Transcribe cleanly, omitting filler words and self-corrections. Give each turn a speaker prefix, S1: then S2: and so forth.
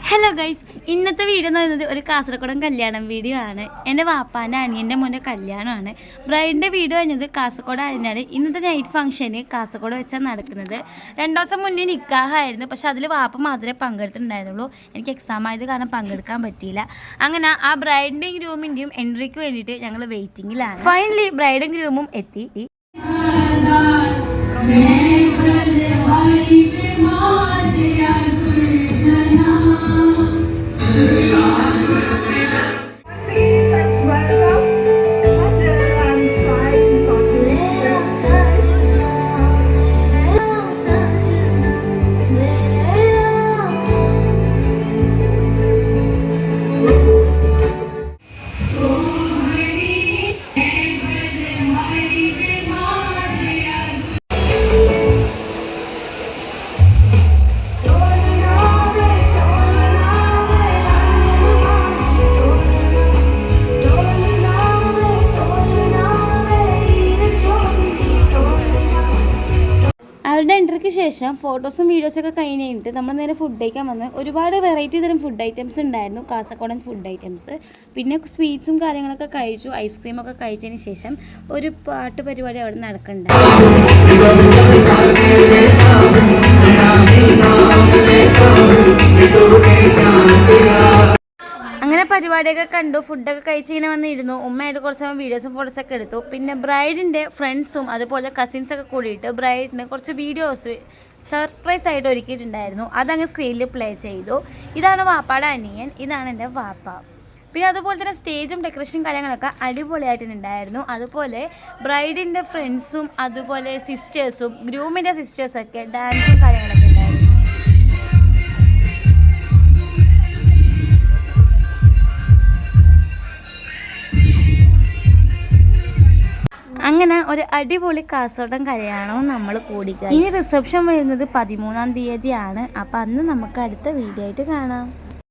S1: Hello guys, ഇന്നത്തെ video എന്ന് പറയുന്നത് ഒരു കാസർഗോഡൻ കല്യാണം വീഡിയോ ആണ്. എൻ്റെ വാപ്പാൻ്റെ അനിയൻ്റെ മോൻ്റെ കല്യാണമാണ്. ബ്രൈഡിൻ്റെ വീഡിയോ കഴിഞ്ഞത് കാസർഗോഡ് ആയിരുന്നാൽ ഇന്നത്തെ നൈറ്റ് ഫംഗ്ഷന് കാസർഗോഡ് വെച്ചാണ് നടക്കുന്നത്. 2 ദിവസം മുന്നേ നിക്കാഹായിരുന്നു, പക്ഷെ അതിൽ വാപ്പ മാത്രമേ പങ്കെടുത്തിട്ടുണ്ടായിരുന്നുള്ളൂ. എനിക്ക് എക്സാം ആയത് കാരണം പങ്കെടുക്കാൻ പറ്റിയില്ല. അങ്ങനെ ആ ബ്രൈഡിൻ്റെയും ഗ്രൂമിൻ്റെയും എൻട്രിക്ക് വേണ്ടിയിട്ട് ഞങ്ങൾ വെയിറ്റിങ്ങിലാണ്. ഫൈനലി ബ്രൈഡും ഗ്രൂമും എത്തി. അവരുടെ എൻട്രിക്ക് ശേഷം ഫോട്ടോസും വീഡിയോസൊക്കെ കഴിഞ്ഞിട്ട് നമ്മൾ നേരെ ഫുഡ് കഴിക്കാൻ വന്ന്. ഒരുപാട് വെറൈറ്റി തരം ഫുഡ് ഐറ്റംസ് ഉണ്ടായിരുന്നു, കാസർഗോഡൻ ഫുഡ് ഐറ്റംസ്. പിന്നെ സ്വീറ്റ്സും കാര്യങ്ങളൊക്കെ കഴിച്ചു, ഐസ്ക്രീമൊക്കെ കഴിച്ചതിന് ശേഷം ഒരു പാട്ട് പരിപാടി അവിടെ നടക്കുന്നുണ്ട്. അങ്ങനെ പരിപാടിയൊക്കെ കണ്ടു, ഫുഡൊക്കെ കഴിച്ച് ഇങ്ങനെ വന്നിരുന്നു. ഉമ്മയായിട്ട് കുറച്ച് സമയം വീഡിയോസും ഫോട്ടോസൊക്കെ എടുത്തു. പിന്നെ ബ്രൈഡിൻ്റെ ഫ്രണ്ട്സും അതുപോലെ കസിൻസൊക്കെ കൂടിയിട്ട് ബ്രൈഡിന് കുറച്ച് വീഡിയോസ് സർപ്രൈസ് ആയിട്ട് ഒരുക്കിയിട്ടുണ്ടായിരുന്നു. അതങ്ങ് സ്ക്രീനിൽ പ്ലേ ചെയ്തു. ഇതാണ് വാപ്പാടെ അനിയൻ, ഇതാണ് എൻ്റെ വാപ്പ. പിന്നെ അതുപോലെ തന്നെ സ്റ്റേജും ഡെക്കറേഷനും കാര്യങ്ങളൊക്കെ അടിപൊളിയായിട്ടുണ്ടായിരുന്നു. അതുപോലെ ബ്രൈഡിൻ്റെ ഫ്രണ്ട്സും അതുപോലെ സിസ്റ്റേഴ്സും ഗ്രൂമിൻ്റെ സിസ്റ്റേഴ്സൊക്കെ ഡാൻസും കാര്യങ്ങളൊക്കെ ഉണ്ടായിരുന്നു. അങ്ങനെ ഒരു അടിപൊളി കാസർഗോഡൻ കല്യാണവും നമ്മൾ കൂടി. ഇനി റിസപ്ഷൻ വരുന്നത് 13-ാം തീയതിയാണ്. അപ്പം അന്ന് നമുക്ക് അടുത്ത വീഡിയോ ആയിട്ട് കാണാം.